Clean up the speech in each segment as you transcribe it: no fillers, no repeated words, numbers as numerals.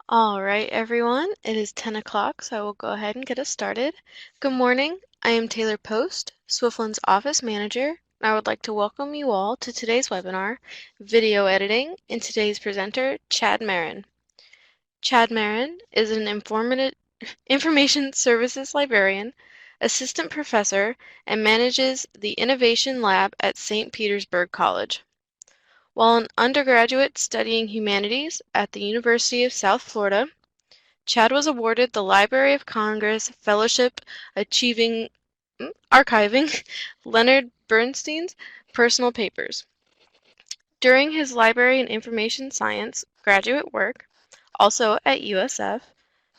All right, everyone, it is 10 o'clock, so I will go ahead and get us started. Good morning. I am Taylor Post, Swiftland's office manager, and I would like to welcome you all to today's webinar, Video Editing, and today's presenter, Chad Mairn. Chad Mairn is an Information Services Librarian, assistant professor, and manages the Innovation Lab at St. Petersburg College. While an undergraduate studying humanities at the University of South Florida, Chad was awarded the Library of Congress Fellowship achieving archiving Leonard Bernstein's personal papers. During his library and information science graduate work, also at USF,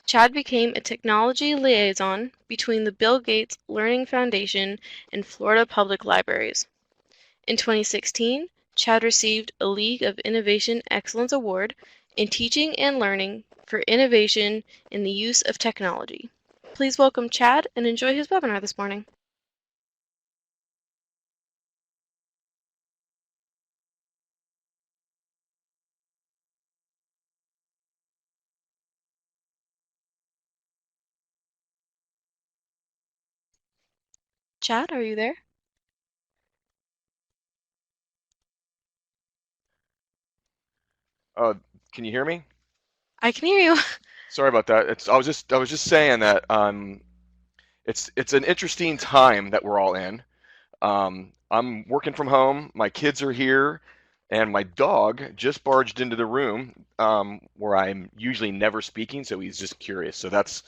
Chad became a technology liaison between the Bill Gates Learning Foundation and Florida Public Libraries. In 2016, Chad received a League of Innovation Excellence Award in Teaching and Learning for innovation in the use of technology. Please welcome Chad and enjoy his webinar this morning. Chad, are you there? Uh, can you hear me? I can hear you. Sorry about that. I was just saying that it's an interesting time that we're all in. I'm working from home. My kids are here, and my dog just barged into the room where I'm usually never speaking, so he's just curious. So that's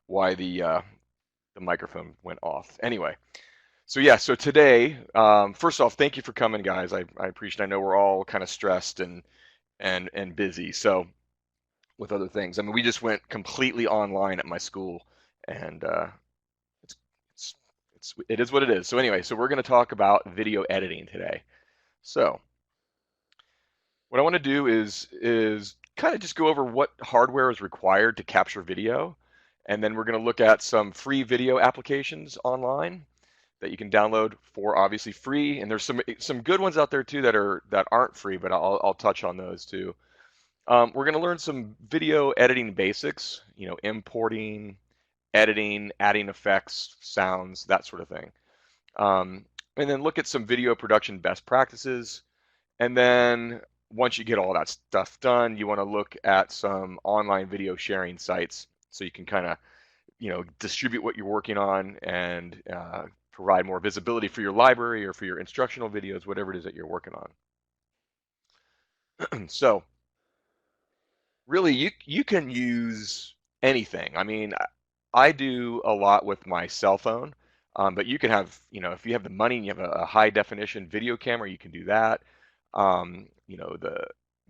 why the microphone went off. Anyway, so yeah. So today, first off, thank you for coming, guys. I appreciate. I know we're all kind of stressed and busy. So with other things. I mean, we just went completely online at my school, and it's, it's it is what it is. So anyway, so we're going to talk about video editing today. So what I want to do is kind of just go over what hardware is required to capture video, and then we're going to look at some free video applications online that you can download for obviously free, and there's some good ones out there too that aren't free, but I'll touch on those too. We're going to learn some video editing basics, importing, editing, adding effects, sounds, that sort of thing. And then look at some video production best practices. And then once you get all that stuff done, you want to look at some online video sharing sites so you can kind of, distribute what you're working on and provide more visibility for your library or for your instructional videos, whatever it is that you're working on. So really, you can use anything. I mean, I do a lot with my cell phone, but you can have, if you have the money and you have a high definition video camera, you can do that. The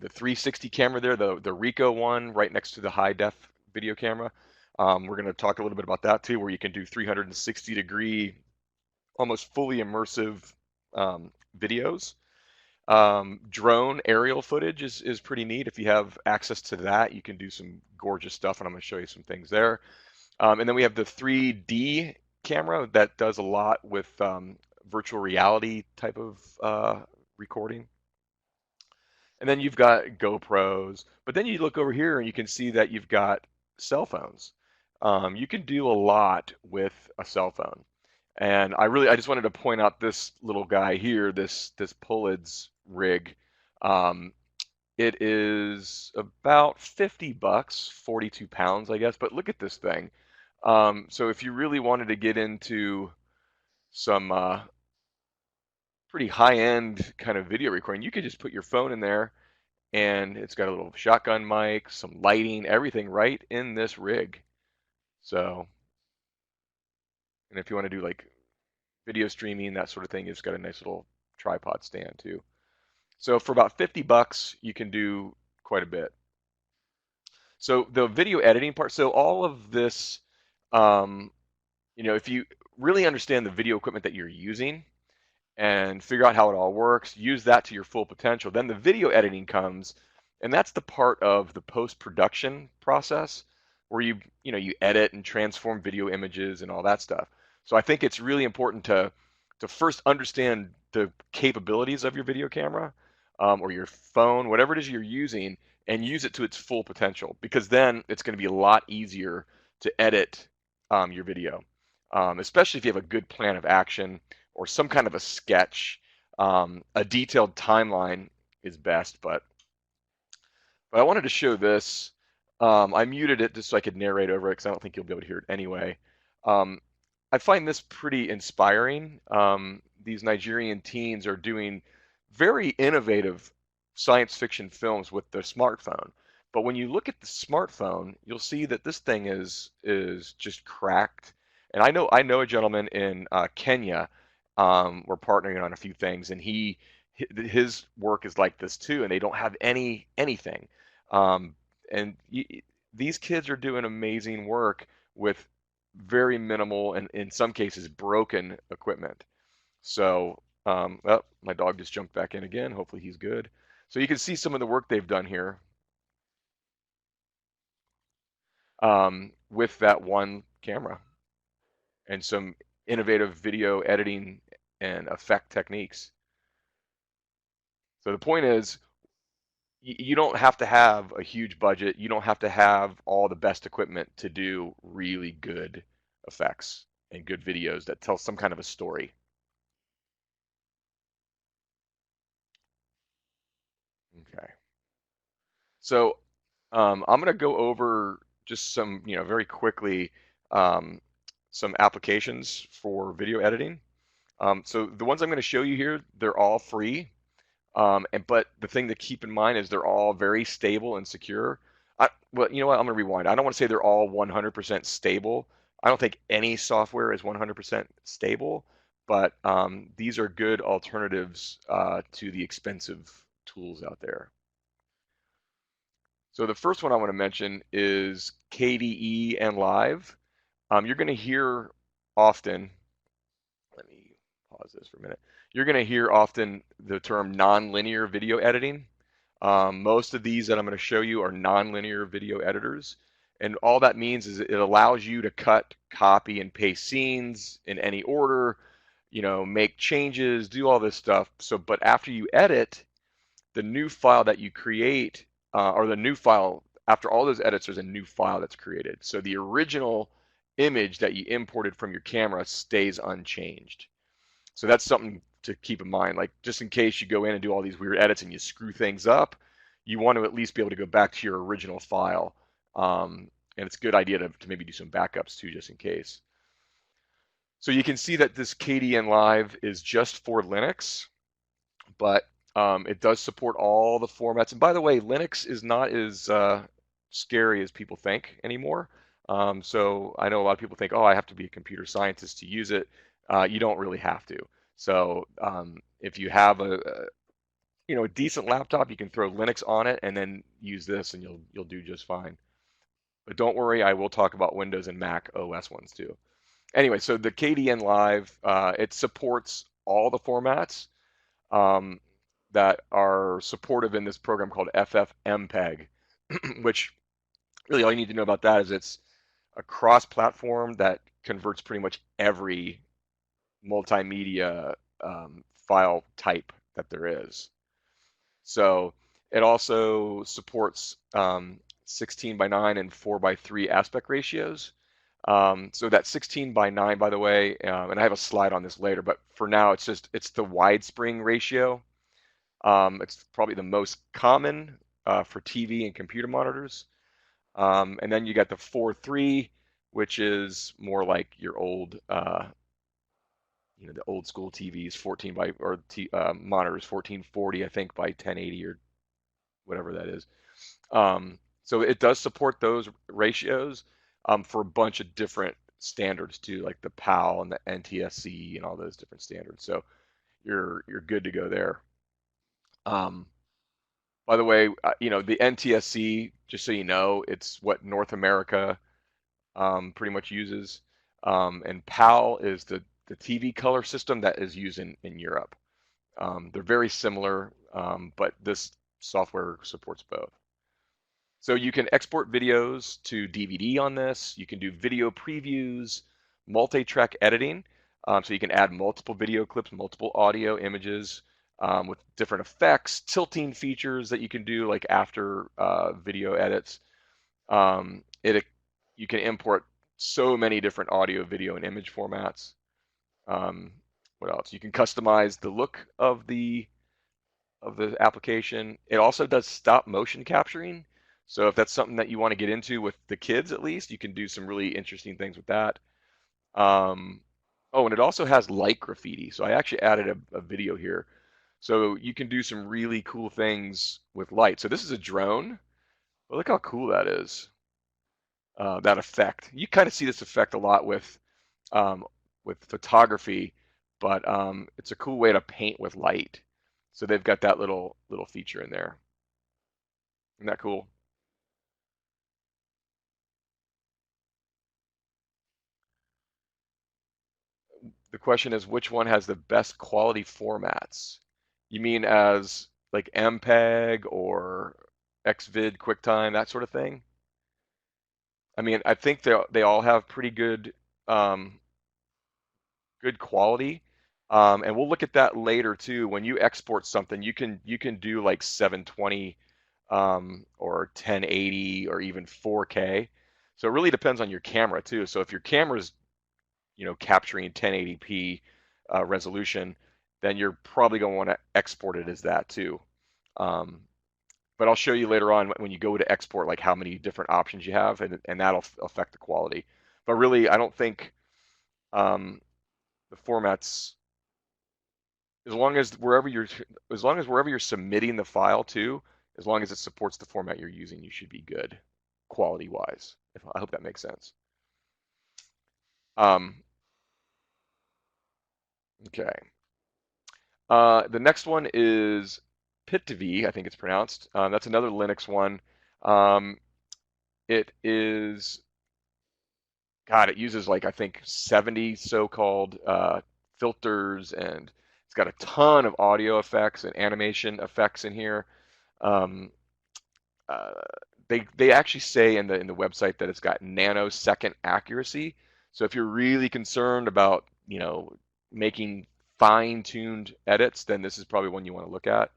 360 camera there, the Ricoh one right next to the high def video camera. We're going to talk a little bit about that too, where you can do 360-degree, almost fully immersive videos. Drone aerial footage is pretty neat. If you have access to that, you can do some gorgeous stuff, and I'm going to show you some things there. And then we have the 3D camera that does a lot with virtual reality type of recording. And then you've got GoPros, but then you look over here and you can see that you've got cell phones. You can do a lot with a cell phone. And I just wanted to point out this little guy here, this Pulids rig. Um, it is about 50 bucks, 42 pounds, I guess. But look at this thing. So if you really wanted to get into some pretty high-end kind of video recording, you could just put your phone in there, and it's got a little shotgun mic, some lighting, everything right in this rig. So, and if you want to do like video streaming, that sort of thing, it's got a nice little tripod stand too. So for about 50 bucks, you can do quite a bit. So the video editing part, so all of this, um, if you really understand the video equipment that you're using and figure out how it all works, use that to your full potential, then the video editing comes, and that's the part of the post-production process where you edit and transform video images and all that stuff. So I think it's really important to first understand the capabilities of your video camera or your phone, whatever it is you're using, and use it to its full potential, because then it's going to be a lot easier to edit your video, especially if you have a good plan of action or some kind of a sketch. A detailed timeline is best, but I wanted to show this. I muted it just so I could narrate over it because I don't think you'll be able to hear it anyway. Um, I find this pretty inspiring. These Nigerian teens are doing very innovative science fiction films with their smartphone. But when you look at the smartphone, you'll see that this thing is just cracked. And I know a gentleman in Kenya. We're partnering on a few things, and his work is like this too, and they don't have anything. Um, and these kids are doing amazing work with very minimal and in some cases broken equipment. So, oh, my dog just jumped back in again. Hopefully he's good. So you can see some of the work they've done here with that one camera and some innovative video editing and effect techniques. So the point is, you don't have to have a huge budget. You don't have to have all the best equipment to do really good effects and good videos that tell some kind of a story. Okay. So I'm going to go over just some, very quickly, um, some applications for video editing. So the ones I'm going to show you here, they're all free. But the thing to keep in mind is they're all very stable and secure. Well, you know what? I'm going to rewind. I don't want to say they're all 100% stable. I don't think any software is 100% stable, but these are good alternatives to the expensive tools out there. So the first one I want to mention is KDE and Live. You're going to hear often, let me pause this for a minute. You're going to hear often the term nonlinear video editing. Most of these that I'm going to show you are nonlinear video editors. And all that means is it allows you to cut, copy, and paste scenes in any order, make changes, do all this stuff. So, but after you edit, the new file that you create, or the new file, after all those edits, there's a new file that's created. So the original image that you imported from your camera stays unchanged. So that's something to keep in mind. Like, just in case you go in and do all these weird edits and you screw things up, you want to at least be able to go back to your original file. And it's a good idea to maybe do some backups too, just in case. So you can see that this KDN Live is just for Linux, but it does support all the formats. And by the way, Linux is not as scary as people think anymore. So I know a lot of people think, oh, I have to be a computer scientist to use it. You don't really have to. So if you have a decent laptop, you can throw Linux on it and then use this, and you'll do just fine. But don't worry, I will talk about Windows and Mac OS ones too. Anyway, so the KDN Live, it supports all the formats that are supportive in this program called FFmpeg, which really all you need to know about that is it's a cross-platform that converts pretty much every multimedia file type that there is. So it also supports 16 by 9 and 4 by 3 aspect ratios. So that 16 by 9, by the way, and I have a slide on this later, but for now it's the widespring ratio. It's probably the most common for TV and computer monitors. And then you got the 4:3, which is more like your old, the old school TVs, 14 by, or monitors, 1440, I think, by 1080 or whatever that is. So it does support those ratios for a bunch of different standards too, like the PAL and the NTSC and all those different standards. So you're good to go there. By the way, the NTSC, just so you know, it's what North America pretty much uses, and PAL is the TV color system that is used in Europe. They're very similar, but this software supports both. So you can export videos to DVD on this. You can do video previews, multi-track editing, so you can add multiple video clips, multiple audio images. with different effects, tilting features that you can do like after video edits. It You can import so many different audio, video, and image formats. Um, what else? You can customize the look of the application. It also does stop motion capturing. So if that's something that you want to get into with the kids, at least, you can do some really interesting things with that. Um, oh, and it also has light graffiti. So I actually added a video here. So you can do some really cool things with light. So this is a drone. Well, look how cool that is. That effect. You kind of see this effect a lot um, with photography, but it's a cool way to paint with light. So they've got that little feature in there. Isn't that cool? The question is which one has the best quality formats? You mean as like MPEG or XVID, QuickTime, that sort of thing? I mean, I think they all have pretty um, good quality. And we'll look at that later too. When you export something, you can do like 720 or 1080 or even 4K. So it really depends on your camera too. So if your camera's capturing 1080p resolution, then you're probably going to want to export it as that too. Um, but I'll show you later on when you go to export like how many different options you have, and that'll affect the quality. But really, I don't think um, the formats, as long as wherever you're submitting the file to, as long as it supports the format you're using, you should be good quality wise. I hope that makes sense. Um, okay. The next one is PitTV, I think it's pronounced. That's another Linux one. Um, it is, God, it uses like I think 70 so-called filters, and it's got a ton of audio effects and animation effects in here. Um, uh, they actually say in the website that it's got nanosecond accuracy. So if you're really concerned about making fine-tuned edits, then this is probably one you want to look at.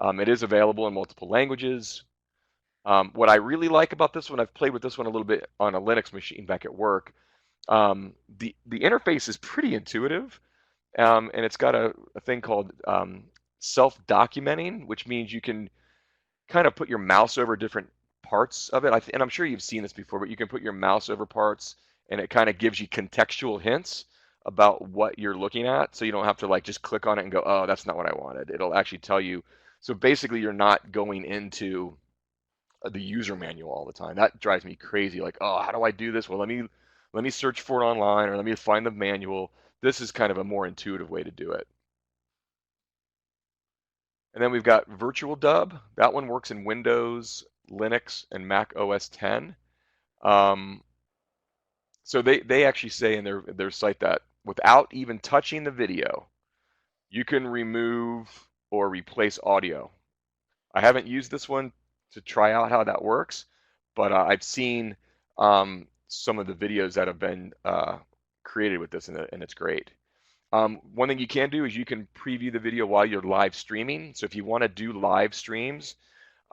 It is available in multiple languages. What I really like about this one, I've played with this one a little bit on a Linux machine back at work. The interface is pretty intuitive, and it's got a thing called self-documenting, which means you can kind of put your mouse over different parts of it. And I'm sure you've seen this before, but you can put your mouse over parts, and it kind of gives you contextual hints about what you're looking at, so you don't have to like just click on it and go, oh, that's not what I wanted. It'll actually tell you. So basically, you're not going into the user manual all the time. That drives me crazy. Like, oh, how do I do this? Well, let me search for it online, or let me find the manual. This is kind of a more intuitive way to do it. And then we've got Virtual Dub. That one works in Windows, Linux, and Mac OS 10. Um, so they actually say in their site that without even touching the video, you can remove or replace audio. I haven't used this one to try out how that works, but I've seen some of the videos that have been created with this, and it's great. One thing you can do is you can preview the video while you're live streaming. So if you want to do live streams,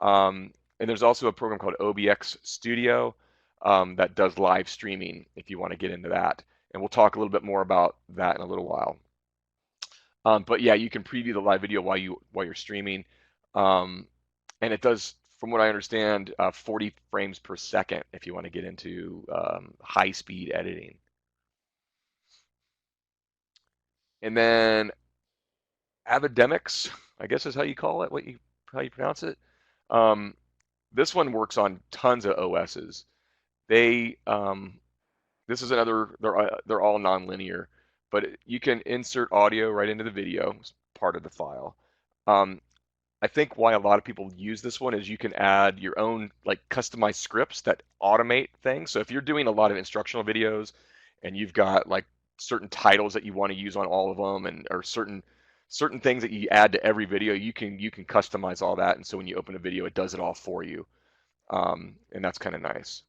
and there's also a program called OBX Studio that does live streaming if you want to get into that. And we'll talk a little bit more about that in a little while. But yeah, you can preview the live video while you're streaming, um, and it does, from what I understand, 40 frames per second if you want to get into high-speed editing. And then Avidemix, I guess is how you call it, how you pronounce it. Um, this one works on tons of OSs. They This is another. They're all nonlinear, but you can insert audio right into the video, it's part of the file. Um, I think why a lot of people use this one is you can add your own like customized scripts that automate things. So if you're doing a lot of instructional videos and you've got like certain titles that you want to use on all of them, and or certain things that you add to every video, you can customize all that. And so when you open a video, it does it all for you, and that's kind of nice.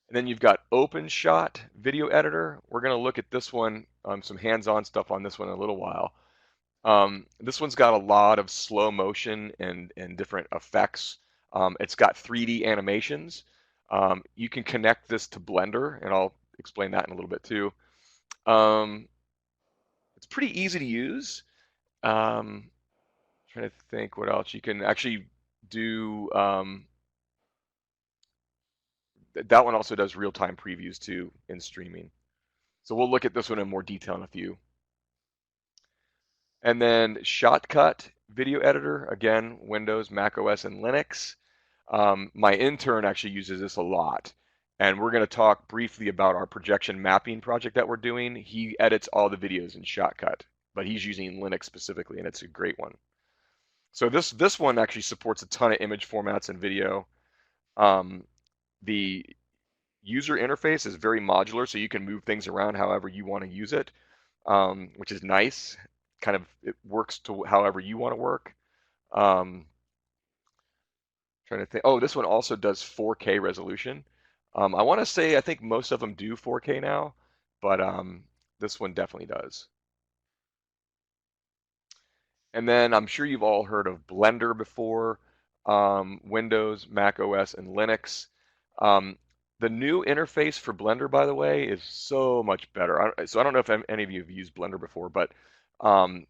And then you've got OpenShot Video Editor. We're going to look at this one, some hands-on stuff on this one in a little while. This one's got a lot of slow motion and different effects. It's got 3D animations. You can connect this to Blender, and I'll explain that in a little bit too. Um, it's pretty easy to use. Trying to think what else you can actually do. That one also does real-time previews too in streaming. So we'll look at this one in more detail in a few. And then Shotcut Video Editor, again, Windows, Mac OS, and Linux. My intern actually uses this a lot. And we're going to talk briefly about our projection mapping project that we're doing. He edits all the videos in Shotcut, but he's using Linux specifically, and it's a great one. So this one actually supports a ton of image formats and video. The user interface is very modular, so you can move things around however you want to use it, which is nice. Kind of it works to however you want to work. Um, Trying to think. Oh, this one also does 4K resolution. I want to say I think most of them do 4K now, but this one definitely does. And then I'm sure you've all heard of Blender before, Windows, Mac OS, and Linux. Um, the new interface for Blender, by the way, is so much better. So I don't know if any of you have used Blender before, but um,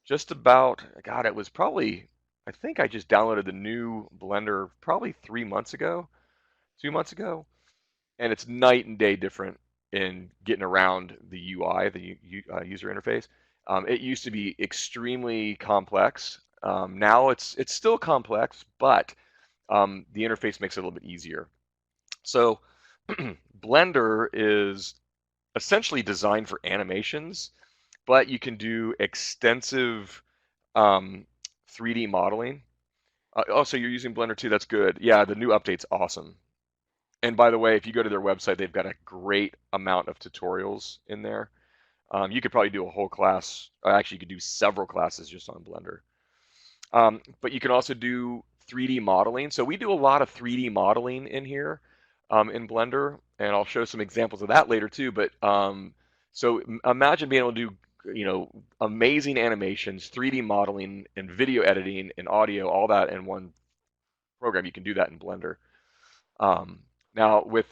just about, God, it was probably, I think I just downloaded the new Blender probably 3 months ago, 2 months ago, and it's night and day different in getting around the UI, the user interface. It used to be extremely complex. Now it's still complex, but the interface makes it a little bit easier. So Blender is essentially designed for animations, but you can do extensive 3D modeling. Oh, so you're using Blender too? That's good. Yeah, the new update's awesome. And by the way, if you go to their website, they've got a great amount of tutorials in there. You could probably do a whole class. Actually, you could do several classes just on Blender. But you can also do 3D modeling. So we do a lot of 3D modeling in here in Blender, and I'll show some examples of that later too. But so imagine being able to do, amazing animations, 3D modeling, and video editing, and audio, all that in one program. You can do that in Blender. Now with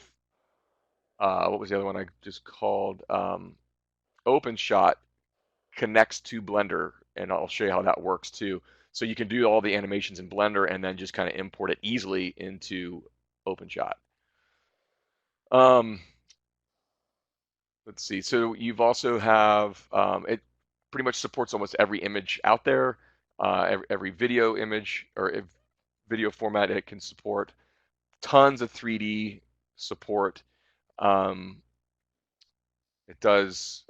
what was the other one I just called? OpenShot connects to Blender, and I'll show you how that works too. So you can do all the animations in Blender and then just kind of import it easily into OpenShot. Um, let's see. So you've also have it pretty much supports almost every image out there, every video image or video format it can support. Tons of 3D support. Um, it does.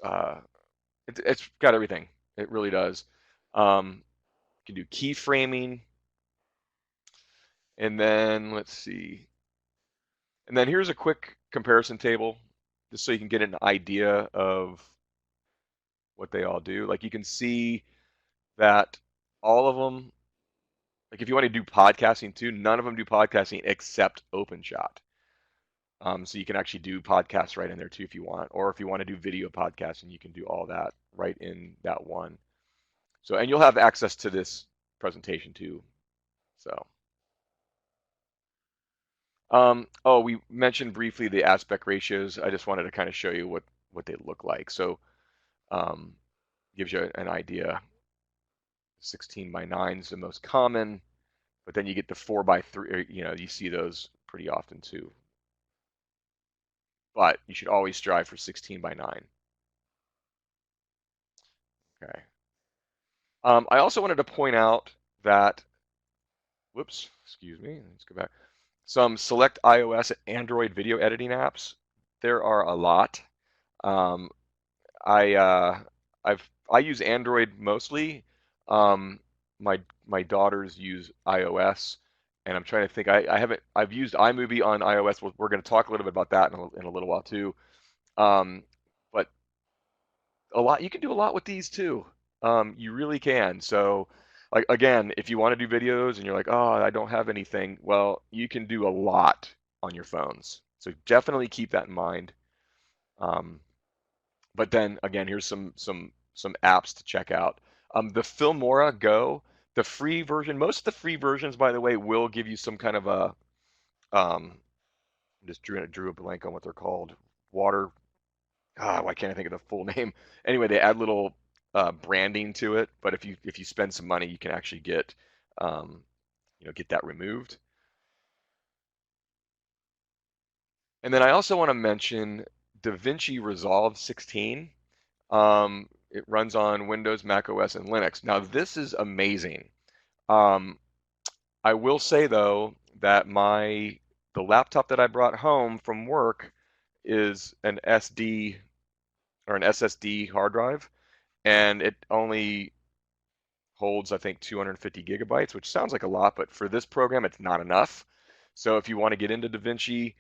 It's got everything. It really does. You can do keyframing, and then let's see. And then here's a quick comparison table, just so you can get an idea of what they all do. Like you can see that all of them, like if you want to do podcasting too, none of them do podcasting except OpenShot. So you can actually do podcasts right in there too if you want, or if you want to do video podcasting, you can do all that right in that one. So, and you'll have access to this presentation too. So, oh, we mentioned briefly the aspect ratios. I just wanted to kind of show you what they look like. So, um, gives you an idea. 16 by 9 is the most common, but then you get the 4 by 3. You see those pretty often too. But you should always strive for 16 by 9. Okay. I also wanted to point out that, whoops, excuse me, let's go back. Some select iOS and Android video editing apps. There are a lot. Um, I I use Android mostly. Um, my daughters use iOS, and I'm trying to think. I've used iMovie on iOS. We're going to talk a little bit about that in a little while too. Um, but a lot you can do a lot with these too. You really can. So, like again, if you want to do videos and you're like, oh, I don't have anything, well, you can do a lot on your phones. So definitely keep that in mind. Um, but then again, here's some apps to check out. The Filmora Go, the free version, most of the free versions, by the way, will give you some kind of a, um, just drew a blank on what they're called. Water, why can't I think of the full name? Anyway, they add little branding to it, but if you spend some money, you can actually get um, get that removed. And then I also want to mention DaVinci Resolve 16. It runs on Windows, Mac OS, and Linux. Now this is amazing. Um, I will say though that the laptop that I brought home from work is an SD or an SSD hard drive, and it only holds, I think, 250 gigabytes, which sounds like a lot, but for this program, it's not enough. So if you want to get into DaVinci,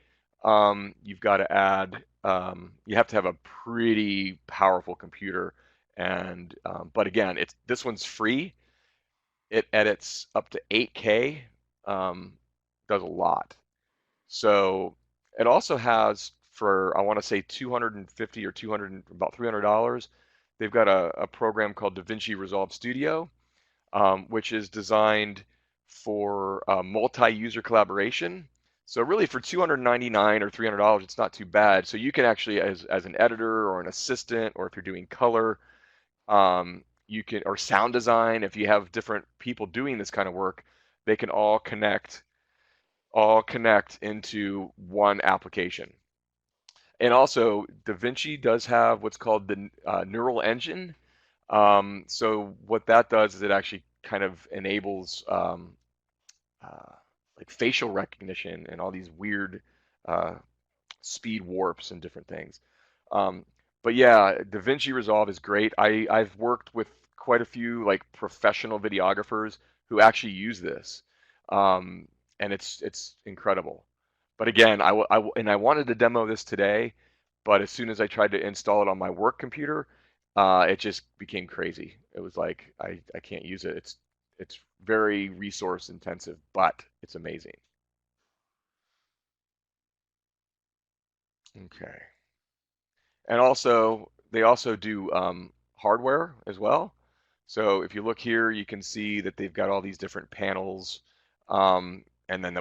you've got to add, you have to have a pretty powerful computer. And but again, this one's free. It edits up to 8K, um, does a lot. So it also has for I want to say 250 or 200 about $300. They've got a program called DaVinci Resolve Studio, which is designed for multi-user collaboration. So really for 299 or $300, it's not too bad. So you can actually, as an editor or an assistant, or if you're doing color, you can, or sound design, if you have different people doing this kind of work, they can all connect into one application. And also, DaVinci does have what's called the neural engine. So what that does is it actually kind of enables uh, like facial recognition and all these weird uh, speed warps and different things. Um, but yeah, DaVinci Resolve is great. I've worked with quite a few like professional videographers who actually use this, um, and it's incredible. But again, and I wanted to demo this today, but as soon as I tried to install it on my work computer, it just became crazy. It was like I can't use it. It's very resource intensive, but it's amazing. Okay. And also, they also do hardware as well. So if you look here, you can see that they've got all these different panels. And then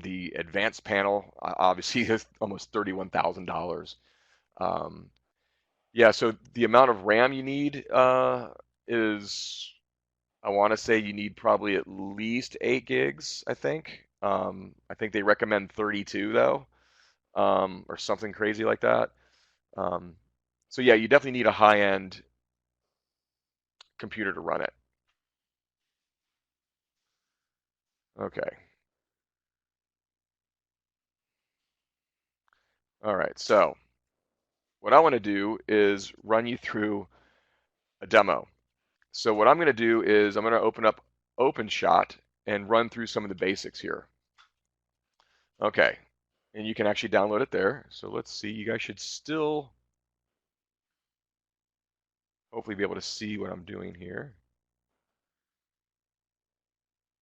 the advanced panel, obviously is almost $31,000. Um, yeah, so the amount of RAM you need is, I want to say you need probably at least 8 gigs, I think. I think they recommend 32 though, or something crazy like that. Um, so yeah, you definitely need a high-end computer to run it. Okay. All right. So what I want to do is run you through a demo. So what I'm going to do is I'm going to open up OpenShot and run through some of the basics here. Okay. And you can actually download it there. So let's see. You guys should still hopefully be able to see what I'm doing here.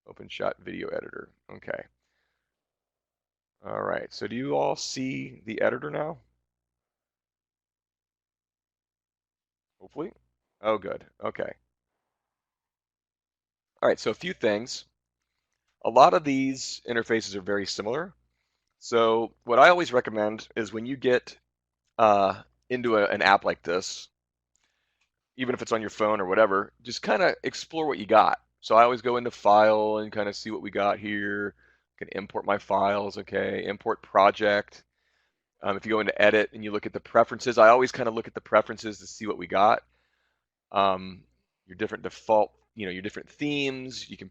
OpenShot video editor. Okay. All right. So do you all see the editor now? Hopefully. Oh, good. Okay. All right. So a few things. A lot of these interfaces are very similar. So what I always recommend is when you get into an app like this, even if it's on your phone or whatever, just kind of explore what you got. So I always go into File and kind of see what we got here. I can import my files, okay, import project. If you go into Edit and you look at the preferences, I always kind of look at the preferences to see what we got. Um, your different default, your different themes. You can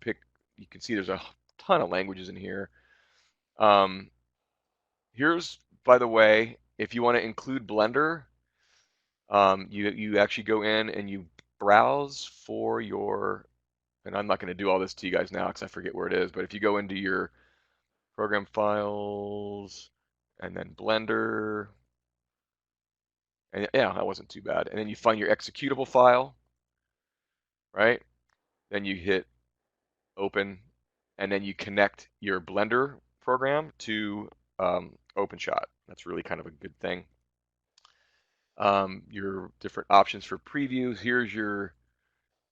see there's a ton of languages in here. Um, Here's, by the way, if you want to include Blender, you actually go in and you browse for your, and I'm not going to do all this to you guys now because I forget where it is, but if you go into your program files and then Blender, and yeah, that wasn't too bad. And then you find your executable file, right? Then you hit open, and then you connect your Blender program to OpenShot. That's really kind of a good thing. Your different options for previews. Here's your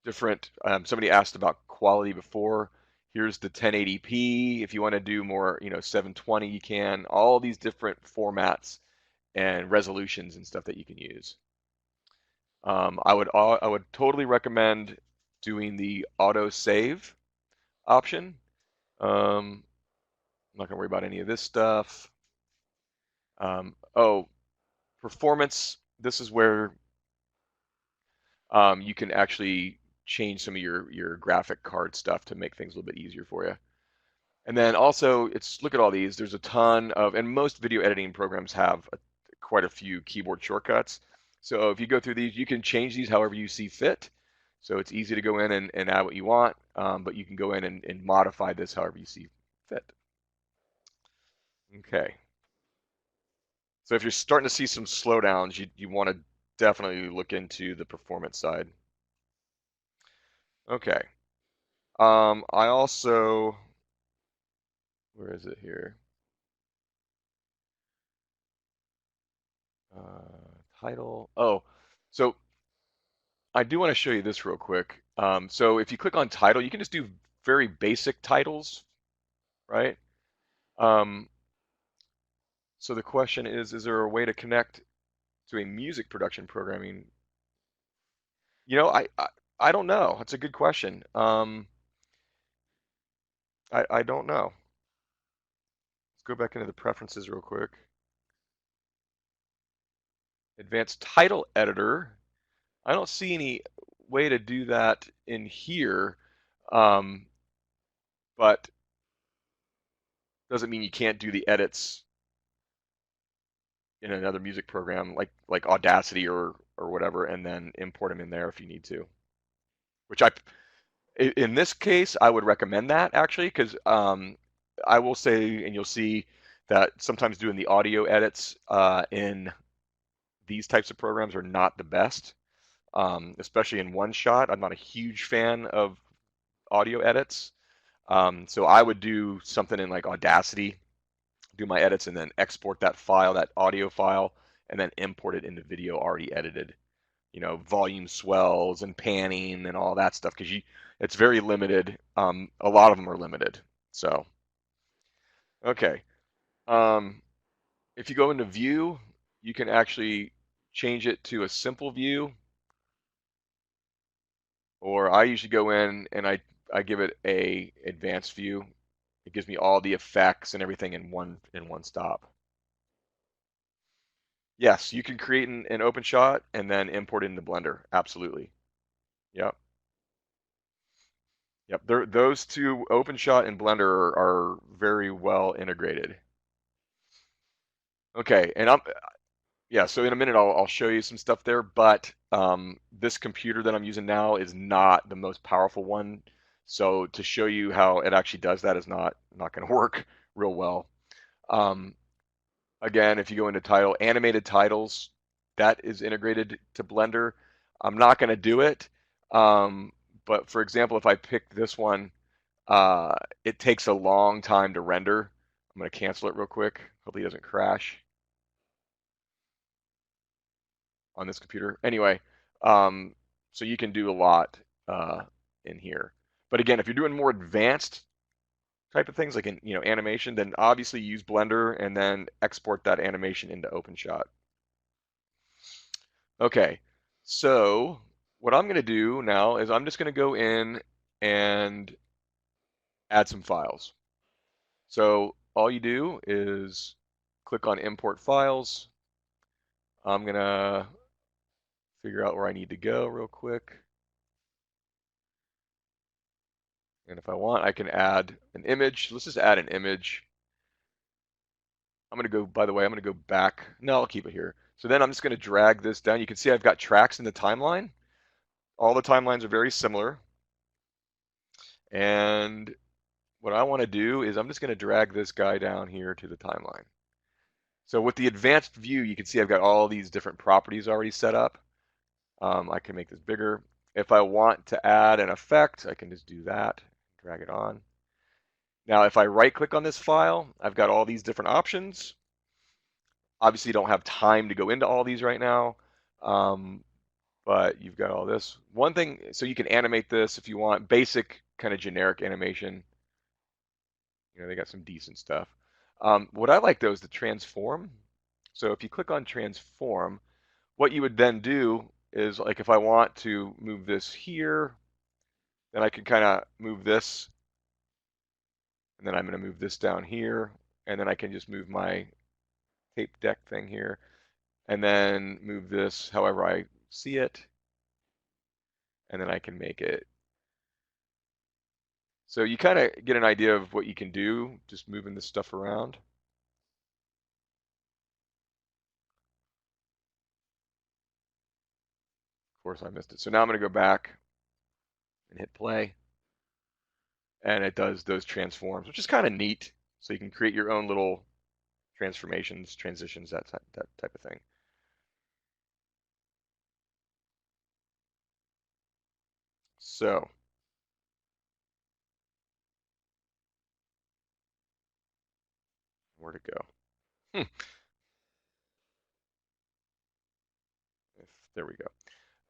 different, somebody asked about quality before. Here's the 1080p. If you want to do more, 720, you can. All these different formats and resolutions and stuff that you can use. I would totally recommend doing the auto save option. I'm not gonna worry about any of this stuff. Oh, performance. This is where you can actually change some of your graphic card stuff to make things a little bit easier for you. And then also, look at all these. There's a ton of, and most video editing programs have quite a few keyboard shortcuts. So if you go through these, you can change these however you see fit. So it's easy to go in and add what you want, but you can go in and modify this however you see fit. Okay. So if you're starting to see some slowdowns, you want to definitely look into the performance side. Okay. I also, where is it here? Title. Oh, so I do want to show you this real quick. So if you click on title, you can just do very basic titles, right? Um, so the question is there a way to connect to a music production programming? I don't know. That's a good question. I don't know. Let's go back into the preferences real quick. Advanced title editor. I don't see any way to do that in here, um, but doesn't mean you can't do the edits in another music program like Audacity or whatever, and then import them in there if you need to. Which in this case, I would recommend that actually, because I will say, and you'll see that sometimes doing the audio edits in these types of programs are not the best, especially in one shot. I'm not a huge fan of audio edits, so I would do something in like Audacity, do my edits, and then export that file, that audio file, and then import it into video already edited. Volume swells and panning and all that stuff because it's very limited. A lot of them are limited. So, okay. Um, if you go into view, you can actually change it to a simple view, or I usually go in and I give it a advanced view. It gives me all the effects and everything in one stop. Yes, you can create an open shot and then import it into Blender. Absolutely. Yep. Yep. Those two, OpenShot and Blender, are very well integrated. Okay, and yeah. So in a minute, I'll show you some stuff there. But this computer that I'm using now is not the most powerful one. So to show you how it actually does that is not going to work real well. Um, Again, if you go into title, animated titles, that is integrated to Blender. I'm not going to do it. Um, but for example, if I pick this one, it takes a long time to render. I'm going to cancel it real quick. Hopefully it doesn't crash on this computer. Anyway, so you can do a lot in here. But again, if you're doing more advanced type of things like in animation, then obviously use Blender and then export that animation into OpenShot. Okay, so what I'm going to do now is I'm just going to go in and add some files. So all you do is click on import files. I'm going to figure out where I need to go real quick. And if I want, I can add an image. Let's just add an image. I'm going to go, by the way, I'm going to go back. No, I'll keep it here. So then I'm just going to drag this down. You can see I've got tracks in the timeline. All the timelines are very similar. And what I want to do is I'm just going to drag this guy down here to the timeline. So with the advanced view, you can see I've got all these different properties already set up. I can make this bigger. If I want to add an effect, I can just do that, drag it on. Now, if I right click on this file, I've got all these different options. Obviously, you don't have time to go into all these right now. but you've got all this. One thing, so you can animate this if you want, basic kind of generic animation. They got some decent stuff. What I like though is the transform. So if you click on transform, what you would then do is like if I want to move this here, then I can kind of move this, and then I'm going to move this down here, and then I can just move my tape deck thing here, and then move this however I see it, and then I can make it. So you kind of get an idea of what you can do just moving this stuff around. Of course, I missed it. So now I'm going to go back and hit play, and it does those transforms, which is kind of neat. So you can create your own little transformations, transitions, that type of thing. So where to go? Hmm. There we go.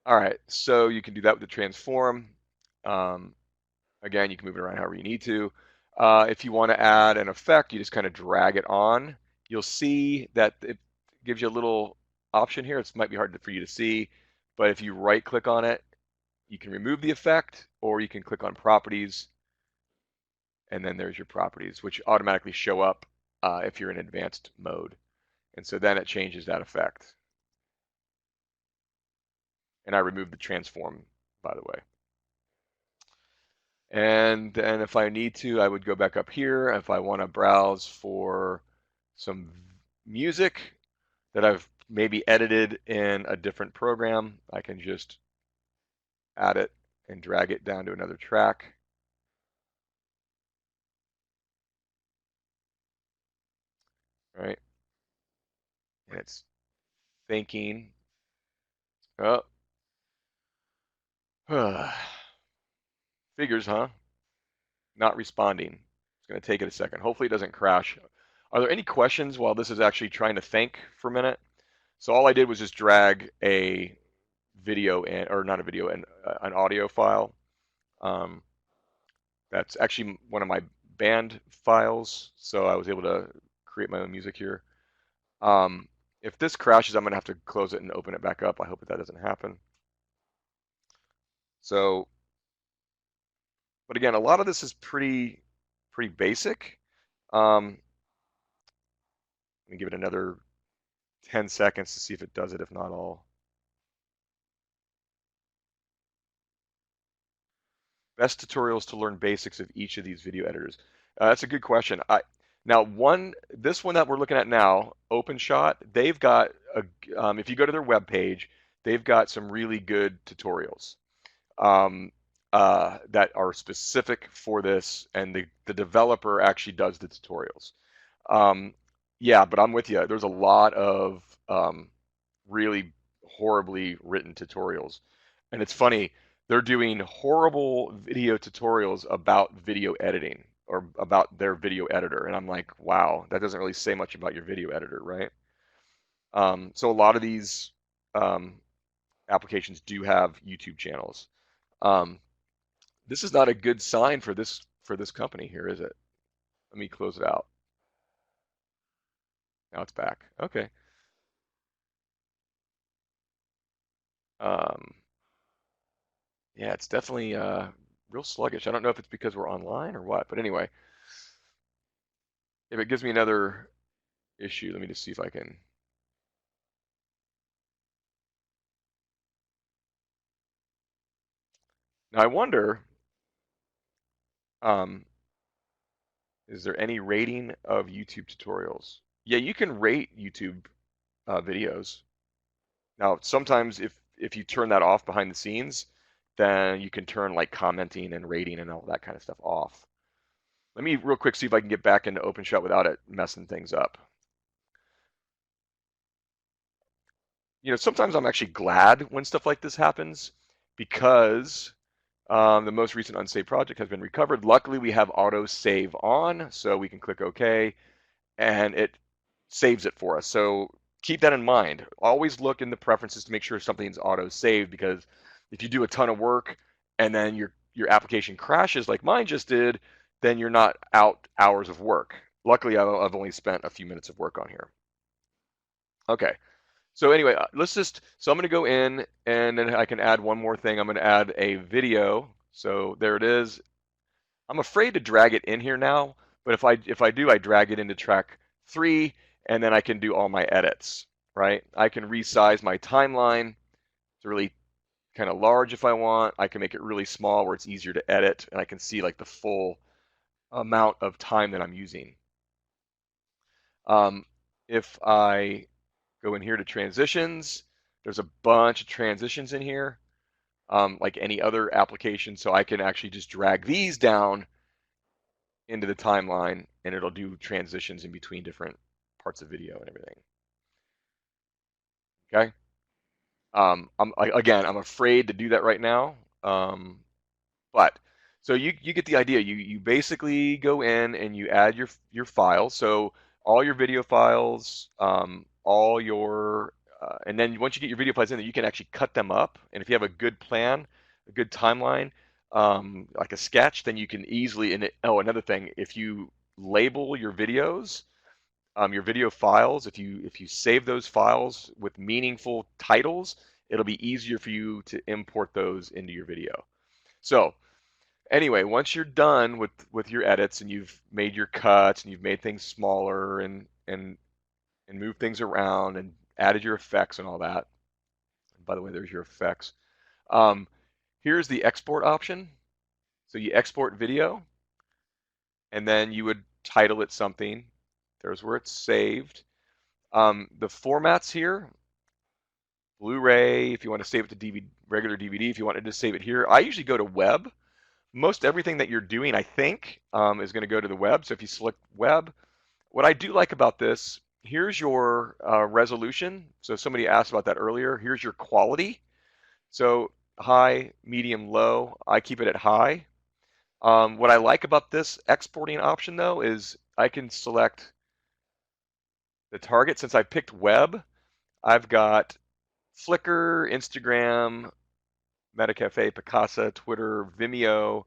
All right, so you can do that with the transform. Um, Again, you can move it around however you need to. If you want to add an effect, you just kind of drag it on. You'll see that it gives you a little option here. It might be hard for you to see, but if you right click on it, you can remove the effect, or you can click on properties, and then there's your properties, which automatically show up if you're in advanced mode. And so then it changes that effect. And I removed the transform, by the way. And then if I need to, I would go back up here. If I want to browse for some music that I've maybe edited in a different program, I can just add it and drag it down to another track. Right? And it's thinking. Oh, figures, huh? Not responding. It's going to take it a second. Hopefully it doesn't crash. Are there any questions while this is actually trying to think for a minute? So all I did was just drag a video in, or not a video, an audio file. Um, that's actually one of my band files, so I was able to create my own music here. Um, if this crashes, I'm going to have to close it and open it back up. I hope that doesn't happen. So, but again, a lot of this is pretty basic. Let me give it another 10 seconds to see if it does it, if not all. Best tutorials to learn basics of each of these video editors. That's a good question. Now this one that we're looking at now, OpenShot, they've got if you go to their web page, they've got some really good tutorials um, that are specific for this, and the developer actually does the tutorials. Yeah, but I'm with you. There's a lot of really horribly written tutorials, and it's funny. They're doing horrible video tutorials about video editing or about their video editor, and I'm like, wow, that doesn't really say much about your video editor, right? So a lot of these um, applications do have YouTube channels. Um, this is not a good sign for this company here, is it? Let me close it out. Now it's back. Okay. Um, yeah, it's definitely real sluggish. I don't know if it's because we're online or what, but anyway, if it gives me another issue, let me just see if I can. Now I wonder, um, is there any rating of YouTube tutorials? Yeah, you can rate YouTube videos. Now, sometimes if you turn that off behind the scenes, then you can turn like commenting and rating and all that kind of stuff off. Let me real quick see if I can get back into OpenShot without it messing things up. Sometimes I'm actually glad when stuff like this happens because the most recent unsaved project has been recovered. Luckily, we have auto save on, so we can click OK, and it saves it for us. So keep that in mind. Always look in the preferences to make sure something's auto saved, because if you do a ton of work and then your application crashes like mine just did, then you're not out hours of work. Luckily, I've only spent a few minutes of work on here. Okay. So anyway, so I'm going to go in and then I can add one more thing. I'm going to add a video. So there it is. I'm afraid to drag it in here now, but if I do, I drag it into track 3, and then I can do all my edits, right? I can resize my timeline to really kind of large if I want. I can make it really small where it's easier to edit, and I can see like the full amount of time that I'm using. If I go in here to transitions, there's a bunch of transitions in here, like any other application, so I can actually just drag these down into the timeline, and it'll do transitions in between different parts of video and everything. Okay. I'm afraid to do that right now. But so you get the idea. You basically go in and you add your files. So all your video files, all your and then once you get your video files in there, you can actually cut them up. And if you have a good plan, a good timeline, like a sketch, then you can easily. Another thing, if you label your videos, your video files, if you save those files with meaningful titles, it'll be easier for you to import those into your video. So anyway, once you're done with your edits and you've made your cuts and you've made things smaller and moved things around and added your effects and all that. And by the way, there's your effects. Um, Here's the export option. So you export video, and then you would title it something. There's where it's saved. The formats here, Blu-ray, if you want to save it to DVD, regular DVD, if you wanted to save it here. I usually go to web. Most everything that you're doing, I think, is going to go to the web. So if you select web, what I do like about this, here's your resolution. So somebody asked about that earlier. Here's your quality. So high, medium, low. I keep it at high. What I like about this exporting option, though, is I can select the target. Since I picked web, I've got Flickr, Instagram, Metacafe, Picasa, Twitter, Vimeo,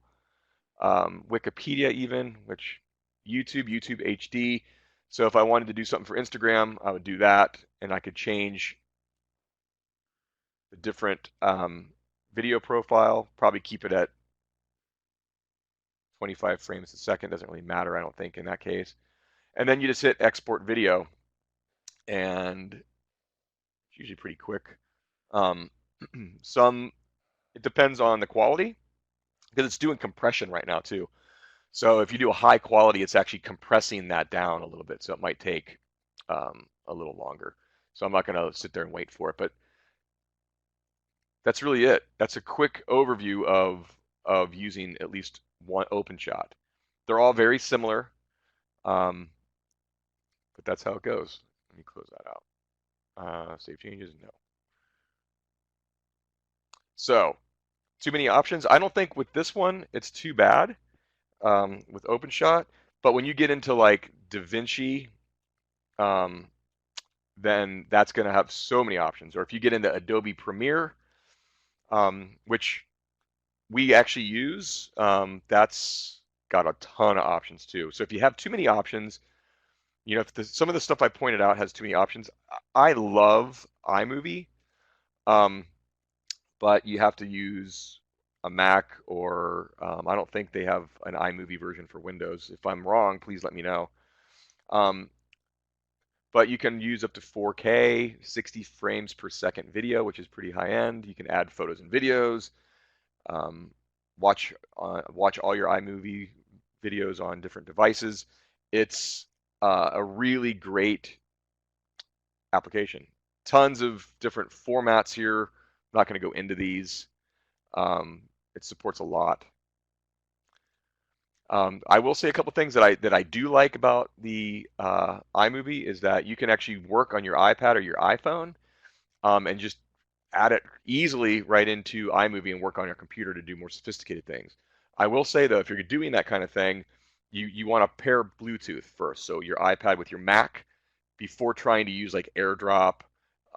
Wikipedia even, which YouTube HD. So if I wanted to do something for Instagram, I would do that, and I could change the different video profile, probably keep it at 25 frames a second. Doesn't really matter, I don't think, in that case. And then you just hit export video, and it's usually pretty quick. It depends on the quality, because it's doing compression right now too. So if you do a high quality, it's actually compressing that down a little bit. So it might take a little longer. So I'm not going to sit there and wait for it, but that's really it. That's a quick overview of using at least one OpenShot. They're all very similar, but that's how it goes. Let me close that out. Save changes? No. So too many options. I don't think with this one it's too bad with OpenShot, but when you get into like DaVinci, then that's going to have so many options. Or if you get into Adobe Premiere, which we actually use, that's got a ton of options too. So if you have too many options, if some of the stuff I pointed out has too many options, I love iMovie, but you have to use a Mac, or I don't think they have an iMovie version for Windows. If I'm wrong, please let me know. But you can use up to 4K, 60 frames per second video, which is pretty high end. You can add photos and videos. Watch all your iMovie videos on different devices. It's a really great application. Tons of different formats here. I'm not going to go into these. It supports a lot. I will say a couple things that I do like about the iMovie is that you can actually work on your iPad or your iPhone, and just add it easily right into iMovie and work on your computer to do more sophisticated things. I will say though, if you're doing that kind of thing, you want to pair Bluetooth first. So your iPad with your Mac, before trying to use like AirDrop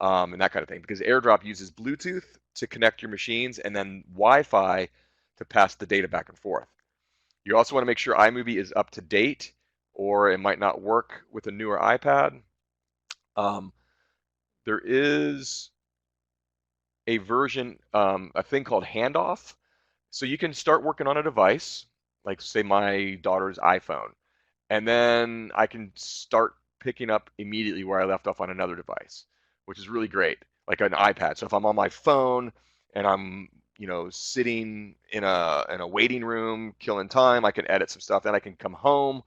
and that kind of thing, because AirDrop uses Bluetooth to connect your machines and then Wi-Fi to pass the data back and forth. You also want to make sure iMovie is up to date, or it might not work with a newer iPad. Um, there is a version, a thing called Handoff. So you can start working on a device, like say my daughter's iPhone, and then I can start picking up immediately where I left off on another device, which is really great, like an iPad. So if I'm on my phone and I'm, sitting in a waiting room, killing time, I can edit some stuff. Then I can come home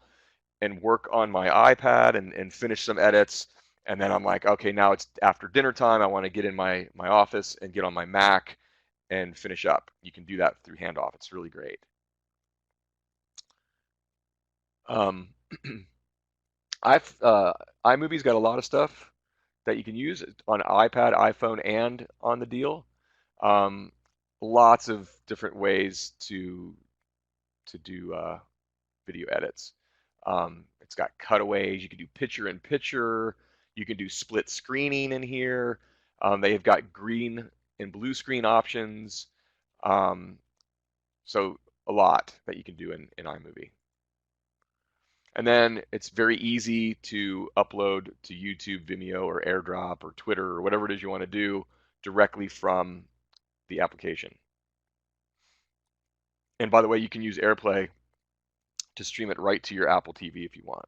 and work on my iPad and finish some edits. And then I'm like, okay, now it's after dinner time. I want to get in my office and get on my Mac and finish up. You can do that through Handoff. It's really great. Um, I've iMovie's got a lot of stuff that you can use on iPad, iPhone, and on the deal. Um, Lots of different ways to do video edits. It's got cutaways. You can do picture in picture. You can do split screening in here. They've got green and blue screen options. Um, so a lot that you can do in iMovie. And then it's very easy to upload to YouTube, Vimeo, or AirDrop, or Twitter, or whatever it is you want to do directly from the application. And by the way, you can use AirPlay to stream it right to your Apple TV if you want,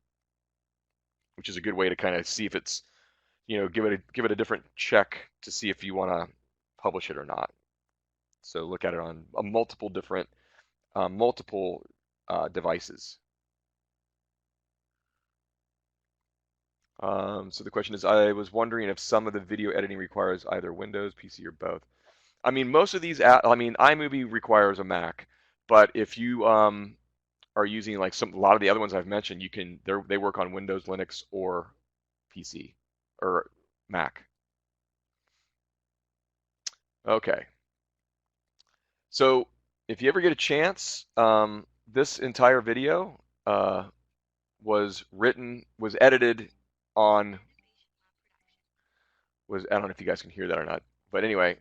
which is a good way to kind of see if it's, give it a different check to see if you want to publish it or not. So look at it on multiple different multiple devices. So the question is, I was wondering if some of the video editing requires either Windows, PC, or both. I mean, most of these, iMovie requires a Mac, but if you are using like a lot of the other ones I've mentioned, they work on Windows, Linux, or PC or Mac. Okay, so if you ever get a chance, this entire video was edited on was I don't know if you guys can hear that or not, but anyway,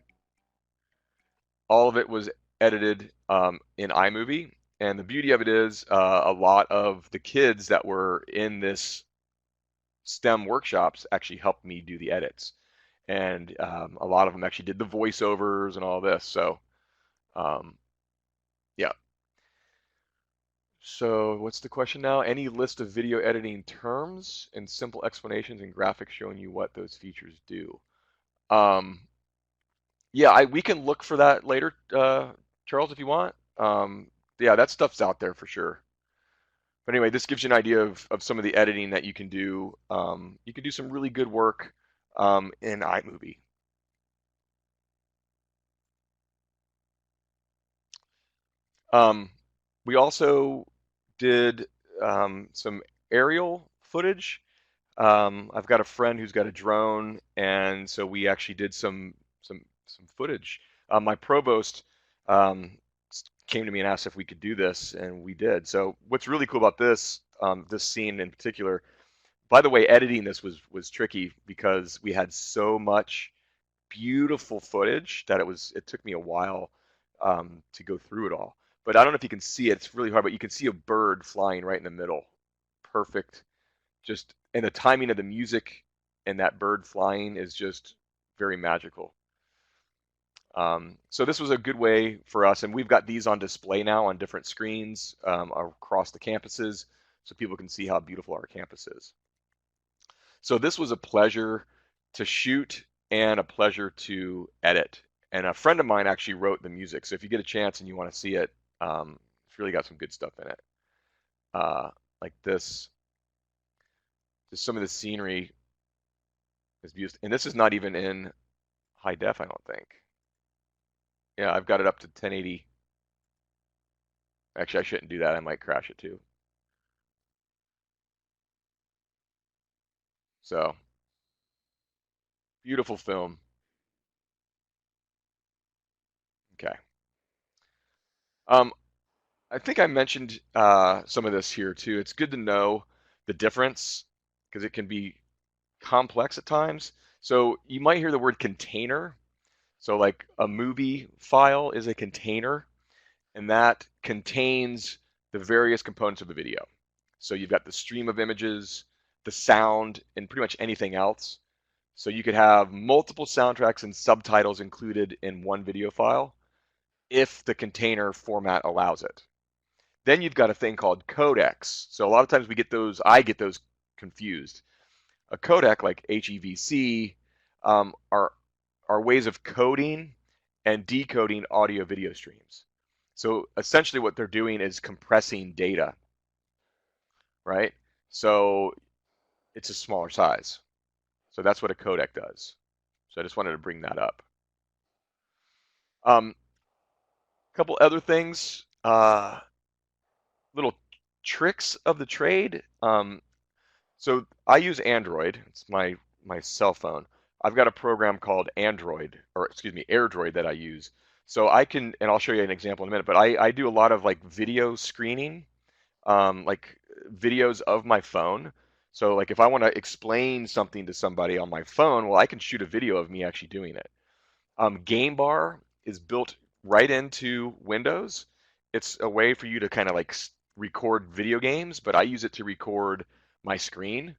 all of it was edited in iMovie. And the beauty of it is a lot of the kids that were in this STEM workshops actually helped me do the edits. And a lot of them actually did the voiceovers and all this. So, um, yeah. So what's the question now? Any list of video editing terms and simple explanations and graphics showing you what those features do? Um, yeah, we can look for that later, Charles, if you want. Yeah, that stuff's out there for sure. But anyway, this gives you an idea of some of the editing that you can do. You can do some really good work in iMovie. Um, we also did some aerial footage. I've got a friend who's got a drone, and so we actually did some footage. My provost um, came to me and asked if we could do this, and we did. So what's really cool about this scene in particular, by the way, editing this was tricky because we had so much beautiful footage that it took me a while to go through it all. But I don't know if you can see it. It's really hard, but you can see a bird flying right in the middle. Perfect. Just and the timing of the music and that bird flying is just very magical. So this was a good way for us, and we've got these on display now on different screens across the campuses, so people can see how beautiful our campus is. So this was a pleasure to shoot and a pleasure to edit. And a friend of mine actually wrote the music. So if you get a chance and you want to see it, it's really got some good stuff in it. Like this, just some of the scenery is beautiful. And this is not even in high def, I don't think. Yeah, I've got it up to 1080. Actually, I shouldn't do that. I might crash it too. So beautiful film. Okay. Um, I think I mentioned some of this here too. It's good to know the difference because it can be complex at times. So you might hear the word container. So like a movie file is a container, and that contains the various components of the video. So you've got the stream of images, the sound, and pretty much anything else. So you could have multiple soundtracks and subtitles included in one video file if the container format allows it. Then you've got a thing called codecs. So a lot of times I get those confused. A codec like HEVC are ways of coding and decoding audio video streams. So essentially what they're doing is compressing data, right? So it's a smaller size. So that's what a codec does. So I just wanted to bring that up. A couple other things, little tricks of the trade. So I use Android. It's my cell phone. I've got a program called Android, or excuse me, AirDroid that I use. So I can, and I'll show you an example in a minute, but I do a lot of like video screening, like videos of my phone. So like if I want to explain something to somebody on my phone, well, I can shoot a video of me actually doing it. Game Bar is built right into Windows. It's a way for you to kind of like record video games, but I use it to record my screen.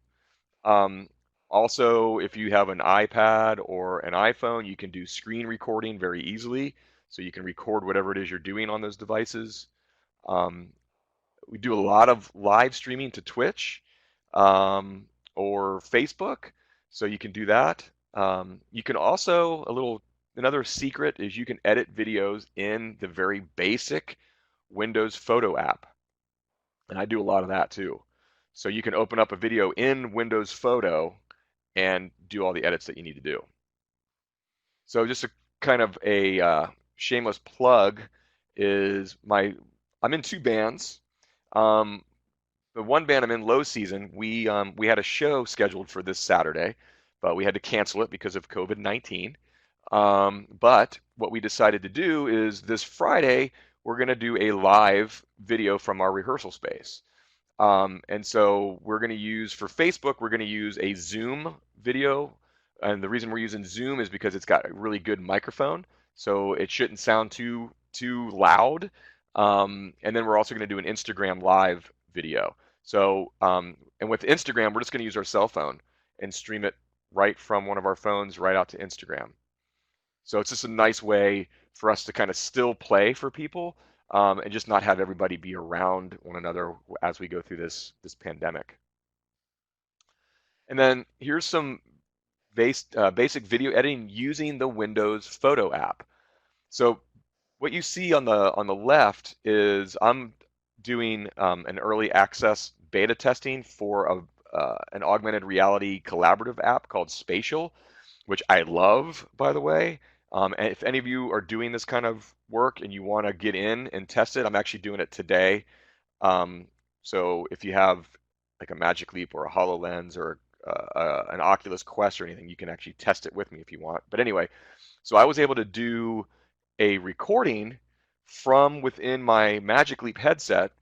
Um, Also, if you have an iPad or an iPhone, you can do screen recording very easily. So you can record whatever it is you're doing on those devices. Um, we do a lot of live streaming to Twitch um, or Facebook, so you can do that. You can also, another secret is you can edit videos in the very basic Windows Photo app, and I do a lot of that too. So you can open up a video in Windows Photo and do all the edits that you need to do. So just a kind of a shameless plug is I'm in two bands. Um, the one band I'm in, Low Season, we had a show scheduled for this Saturday, but we had to cancel it because of COVID-19. But what we decided to do is this Friday we're going to do a live video from our rehearsal space. And so we're going to use for Facebook, we're going to use a Zoom video. And the reason we're using Zoom is because it's got a really good microphone, so it shouldn't sound too loud. And then we're also going to do an Instagram live video. So, and with Instagram, we're just going to use our cell phone and stream it right from one of our phones right out to Instagram. So it's just a nice way for us to kind of still play for people and just not have everybody be around one another as we go through this pandemic. And then here's some basic video editing using the Windows Photo app. So what you see on the left is I'm doing an early access beta testing for an augmented reality collaborative app called Spatial, which I love, by the way. And if any of you are doing this kind of work and you want to get in and test it, I'm actually doing it today. So if you have like a Magic Leap or a HoloLens or an Oculus Quest or anything, you can actually test it with me if you want. But anyway, so I was able to do a recording from within my Magic Leap headset,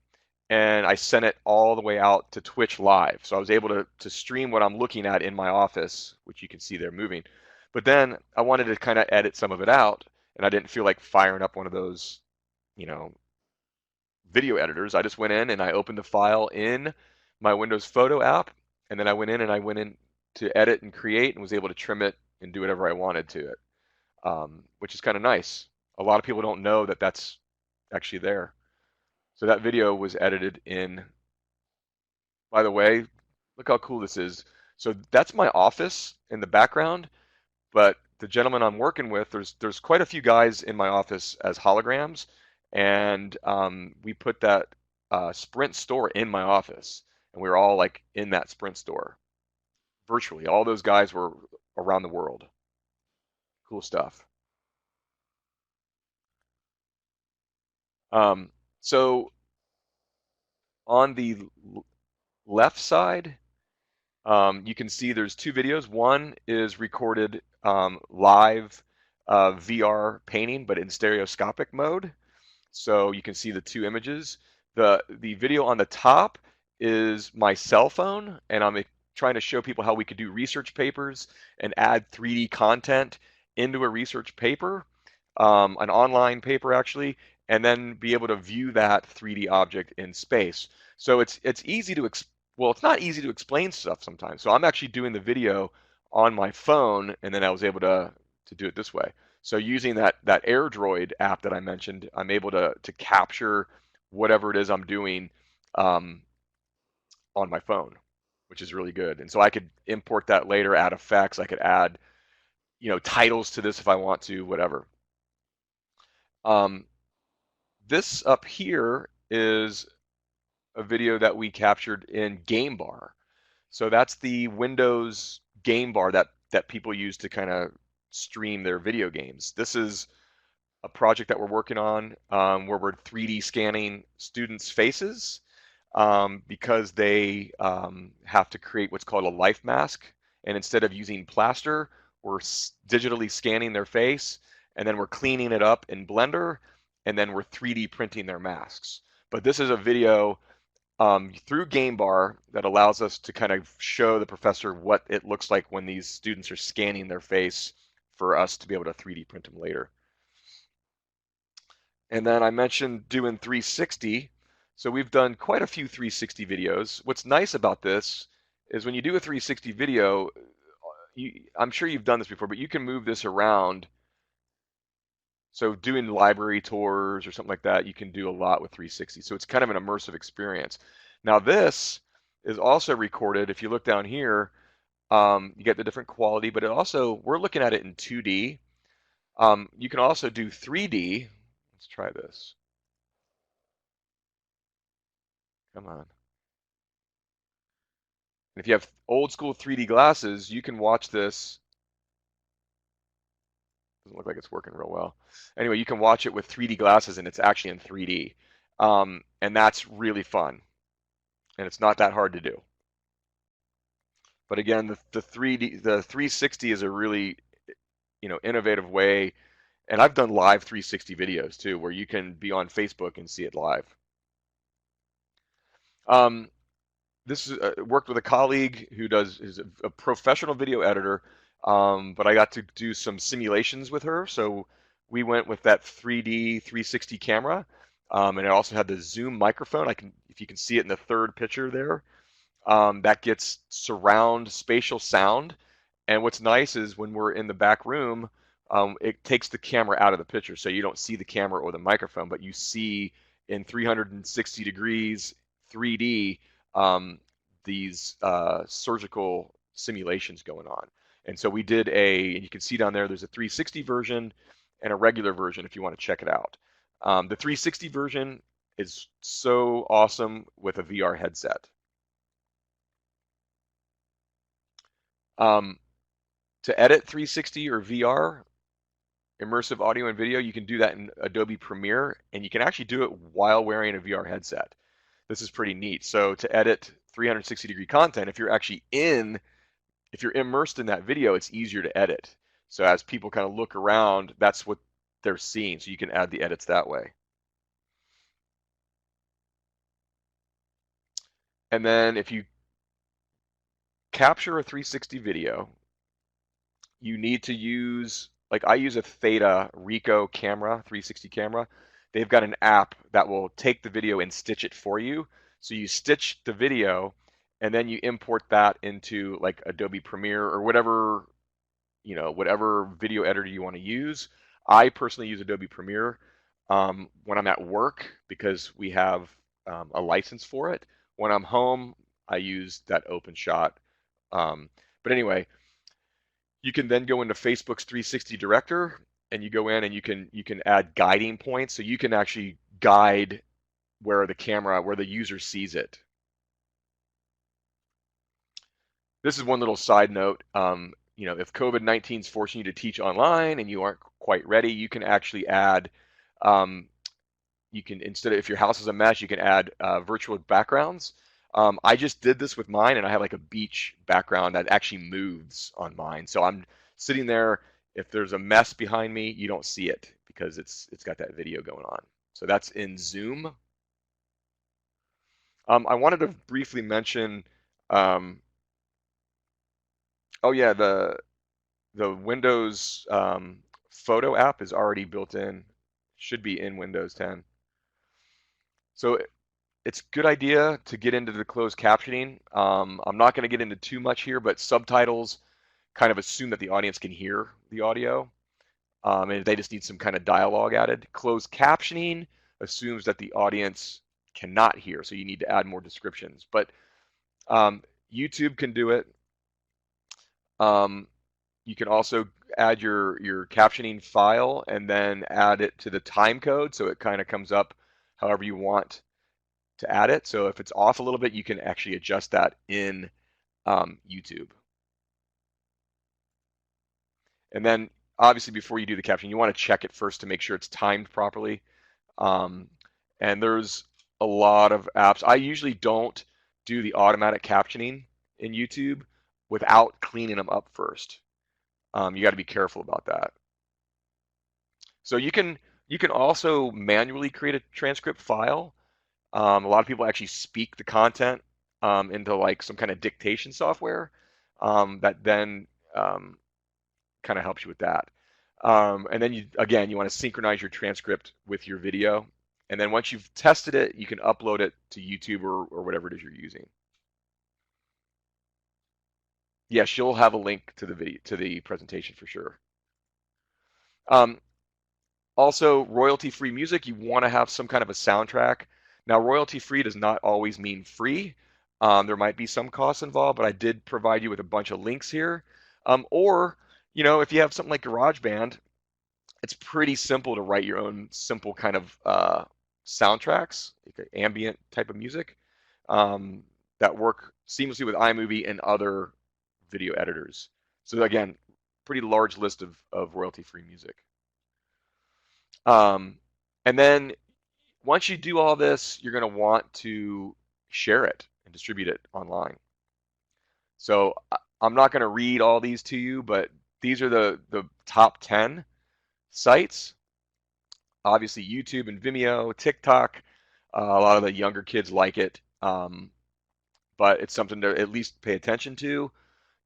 and I sent it all the way out to Twitch Live. So I was able to stream what I'm looking at in my office, which you can see there moving. But then I wanted to kind of edit some of it out, and I didn't feel like firing up one of those, you know, video editors. I just went in and I opened the file in my Windows Photo app, and then I went in to edit and create and was able to trim it and do whatever I wanted to it, which is kind of nice. A lot of people don't know that that's actually there. So that video was edited in, by the way, look how cool this is. So that's my office in the background, but the gentleman I'm working with, there's quite a few guys in my office as holograms, and we put that Sprint store in my office, and we were all like in that Sprint store virtually. All those guys were around the world. Cool stuff. So on the left side, you can see there's two videos. One is recorded live VR painting, but in stereoscopic mode. So you can see the two images. The video on the top is my cell phone, and trying to show people how we could do research papers and add 3D content into a research paper, an online paper actually, and then be able to view that 3D object in space. So it's easy to well, it's not easy to explain stuff sometimes. So I'm actually doing the video on my phone, and then I was able to do it this way. So using that AirDroid app that I mentioned, I'm able to capture whatever it is I'm doing um, on my phone, which is really good. And so I could import that later, add effects. I could add, titles to this if I want to, whatever. Um, this up here is a video that we captured in Game Bar. So that's the Windows game bar that people use to kind of stream their video games. This is a project that we're working on where we're 3D scanning students' faces because they have to create what's called a life mask. And instead of using plaster, we're digitally scanning their face, and then we're cleaning it up in Blender, and then we're 3D printing their masks. But this is a video through Game Bar that allows us to kind of show the professor what it looks like when these students are scanning their face for us to be able to 3D print them later. And then I mentioned doing 360. So we've done quite a few 360 videos. What's nice about this is when you do a 360 video, I'm sure you've done this before, but you can move this around. So doing library tours or something like that, you can do a lot with 360. So it's kind of an immersive experience. Now this is also recorded. If you look down here, you get the different quality, but it also, we're looking at it in 2D. You can also do 3D. Let's try this. Come on. If you have old school 3D glasses, you can watch this. Doesn't look like it's working real well. Anyway, you can watch it with 3D glasses and it's actually in 3D. And that's really fun. And it's not that hard to do. But again, the 360 is a really, innovative way. And I've done live 360 videos too, where you can be on Facebook and see it live. Um, this is worked with a colleague who is a professional video editor, but I got to do some simulations with her. So we went with that 3D 360 camera, and it also had the zoom microphone. If you can see it in the third picture there, that gets surround spatial sound. And what's nice is when we're in the back room, it takes the camera out of the picture, so you don't see the camera or the microphone, but you see in 360 degrees 3D these surgical simulations going on. And so we did and you can see down there's a 360 version and a regular version if you want to check it out. The 360 version is so awesome with a VR headset. To edit 360 or VR, immersive audio and video, you can do that in Adobe Premiere, and you can actually do it while wearing a VR headset. This is pretty neat. So to edit 360-degree content, if you're immersed in that video, it's easier to edit. So as people kind of look around, that's what they're seeing. So you can add the edits that way. And then if you capture a 360 video, you need to use, like I use a Theta Ricoh camera, 360 camera. They've got an app that will take the video and stitch it for you. So you stitch the video and then you import that into like Adobe Premiere or whatever, whatever video editor you want to use. I personally use Adobe Premiere when I'm at work because we have a license for it. When I'm home, I use that OpenShot. But anyway, you can then go into Facebook's 360 Director and you go in and you can add guiding points. So you can actually guide where the user sees it. This is one little side note. If COVID-19 is forcing you to teach online and you aren't quite ready, you can actually add, instead of, if your house is a mess, you can add virtual backgrounds. I just did this with mine, and I have like a beach background that actually moves on mine. So I'm sitting there. If there's a mess behind me, you don't see it because it's got that video going on. So that's in Zoom. I wanted to briefly mention Oh yeah, the Windows photo app is already built in, should be in Windows 10. So it's a good idea to get into the closed captioning. I'm not going to get into too much here, but subtitles kind of assume that the audience can hear the audio, and they just need some kind of dialogue added. Closed captioning assumes that the audience cannot hear, so you need to add more descriptions. But um, YouTube can do it. Um, you can also add your captioning file and then add it to the time code, so it kind of comes up however you want to add it. So if it's off a little bit, you can actually adjust that in YouTube. And then obviously before you do the captioning, you want to check it first to make sure it's timed properly. Um, and there's a lot of apps. I usually don't do the automatic captioning in YouTube without cleaning them up first. You got to be careful about that. So you can also manually create a transcript file. A lot of people actually speak the content into like some kind of dictation software that then um, kind of helps you with that. And then you want to synchronize your transcript with your video. And then once you've tested it, you can upload it to YouTube or whatever it is you're using. Yes, you'll have a link to the video to the presentation for sure. Um, Also, royalty-free music, you want to have some kind of a soundtrack. Now, royalty-free does not always mean free. There might be some costs involved, but I did provide you with a bunch of links here. Or, if you have something like GarageBand, it's pretty simple to write your own simple kind of soundtracks, like ambient type of music, that work seamlessly with iMovie and other video editors. So again, pretty large list of royalty-free music. Um, and then once you do all this, you're going to want to share it and distribute it online. So I'm not going to read all these to you, but these are the top 10 sites. Obviously, YouTube and Vimeo, TikTok. A lot of the younger kids like it, but it's something to at least pay attention to.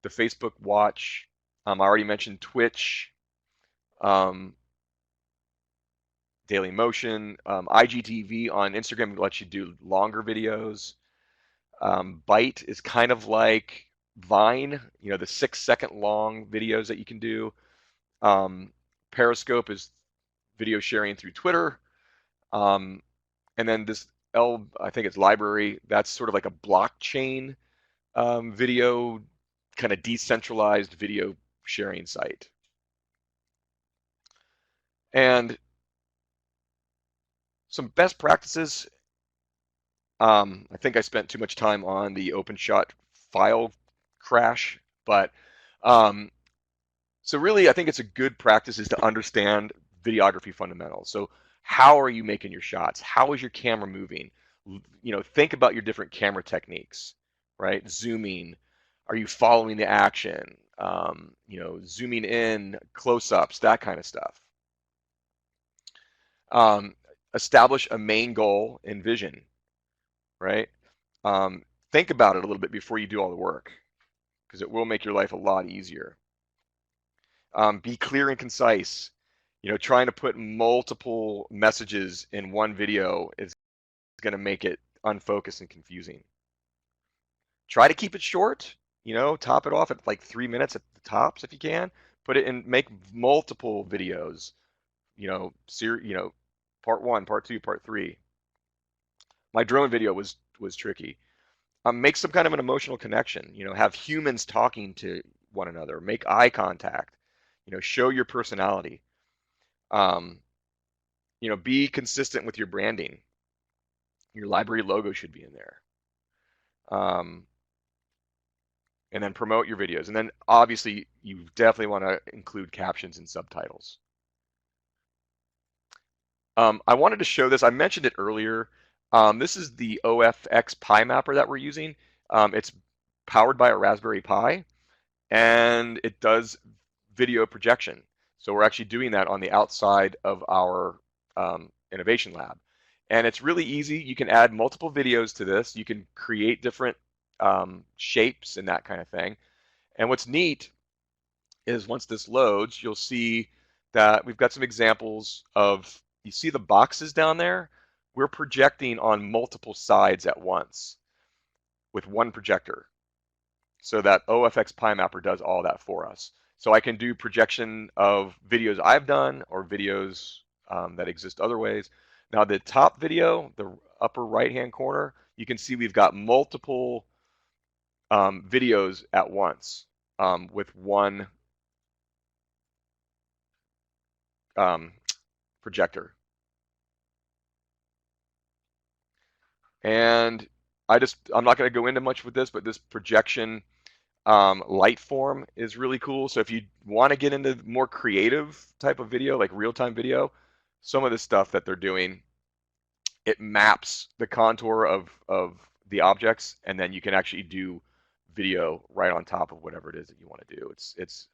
The Facebook Watch. I already mentioned Twitch. Um, Daily Motion, IGTV on Instagram lets you do longer videos. Byte is kind of like Vine, the 6 second long videos that you can do. Periscope is video sharing through Twitter. Um, and then this I think it's Library, that's sort of like a blockchain video, kind of decentralized video sharing site. And some best practices. I think I spent too much time on the OpenShot file crash, but um, so really, I think it's a good practice is to understand videography fundamentals. So how are you making your shots? How is your camera moving? Think about your different camera techniques, right? Zooming. Are you following the action? Zooming in, close-ups, that kind of stuff. Um, Establish a main goal and vision, right? Think about it a little bit before you do all the work, because it will make your life a lot easier. Be clear and concise. Trying to put multiple messages in one video is going to make it unfocused and confusing. Try to keep it short. Top it off at like 3 minutes at the tops if you can. Put it in, make multiple videos. Part one, part two, part three. My drone video was tricky. Make some kind of an emotional connection. Have humans talking to one another. Make eye contact. Show your personality. Um, be consistent with your branding. Your library logo should be in there. And then promote your videos. And then obviously you definitely want to include captions and subtitles. I wanted to show this. I mentioned it earlier. This is the OFX Pi mapper that we're using. It's powered by a Raspberry Pi, and it does video projection. So we're actually doing that on the outside of our innovation lab. And it's really easy. You can add multiple videos to this. You can create different shapes and that kind of thing. And what's neat is once this loads, you'll see that we've got some examples of, you see the boxes down there? We're projecting on multiple sides at once with one projector. So that OFX PyMapper does all that for us. So I can do projection of videos I've done or videos that exist other ways. Now the top video, the upper right-hand corner, you can see we've got multiple videos at once with one projector. And I'm not going to go into much with this, but this projection light form is really cool. So if you want to get into more creative type of video, like real-time video, some of the stuff that they're doing, it maps the contour of the objects, and then you can actually do video right on top of whatever it is that you want to do. It's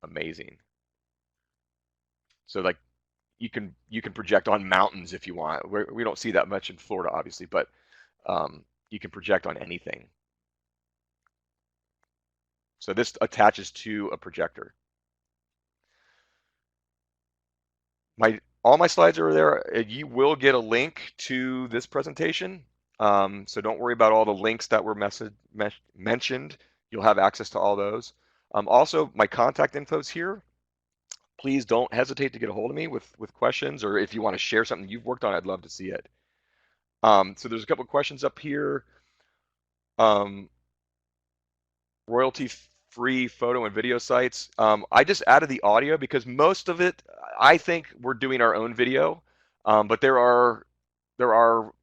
amazing. So like you can project on mountains if you want. We don't see that much in Florida, obviously, but you can project on anything. So this attaches to a projector. All my slides are there. You will get a link to this presentation. So don't worry about all the links that were mentioned. You'll have access to all those. Also, my contact info is here. Please don't hesitate to get a hold of me with questions, or if you want to share something you've worked on, I'd love to see it. So there's a couple of questions up here. Royalty-free photo and video sites. I just added the audio because most of it, I think we're doing our own video, but there are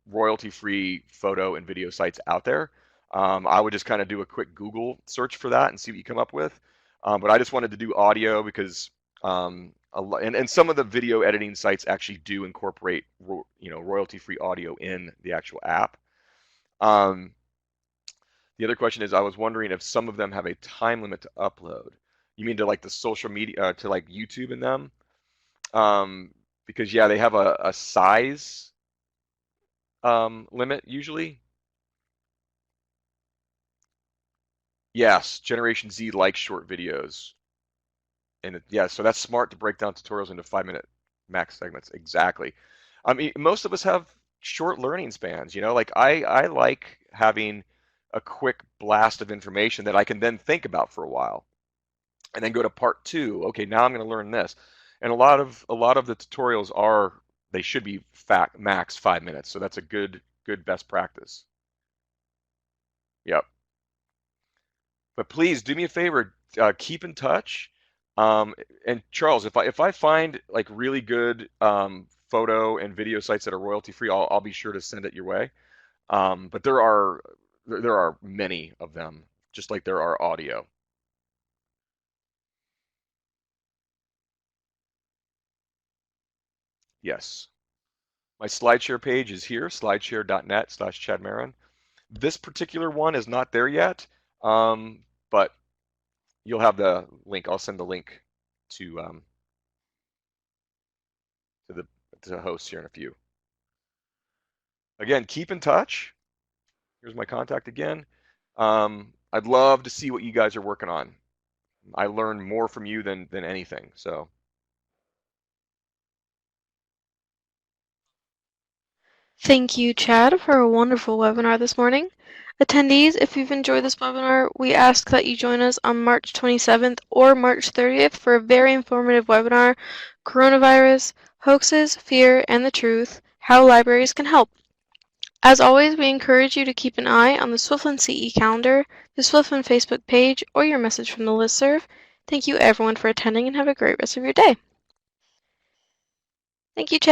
royalty-free photo and video sites out there. I would just kind of do a quick Google search for that and see what you come up with. But I just wanted to do audio because and some of the video editing sites actually do incorporate royalty-free audio in the actual app. The other question is, I was wondering if some of them have a time limit to upload. You mean to like the social media, to like YouTube and them? Because yeah, they have a size limit usually. Yes, Generation Z likes short videos. And yeah, so that's smart to break down tutorials into 5-minute max segments. Exactly. I mean, most of us have short learning spans, like I like having a quick blast of information that I can then think about for a while and then go to part 2. Okay, now I'm going to learn this. And a lot of the tutorials they should be max 5 minutes. So that's a good best practice. Yep. But please do me a favor, keep in touch. And Charles, if I find like really good photo and video sites that are royalty free, I'll be sure to send it your way. But there are many of them, just like there are audio. Yes. My SlideShare page is here, slideshare.net/Chad Mairn. This particular one is not there yet, but you'll have the link. I'll send the link to the host here in a few. Again, keep in touch. Here's my contact again. I'd love to see what you guys are working on. I learn more from you than anything. So. Thank you, Chad, for a wonderful webinar this morning. Attendees, if you've enjoyed this webinar, we ask that you join us on March 27th or March 30th for a very informative webinar, Coronavirus, Hoaxes, Fear, and the Truth, How Libraries Can Help. As always, we encourage you to keep an eye on the Swiftland CE calendar, the Swiftland Facebook page, or your message from the listserv. Thank you everyone for attending and have a great rest of your day. Thank you, Chad.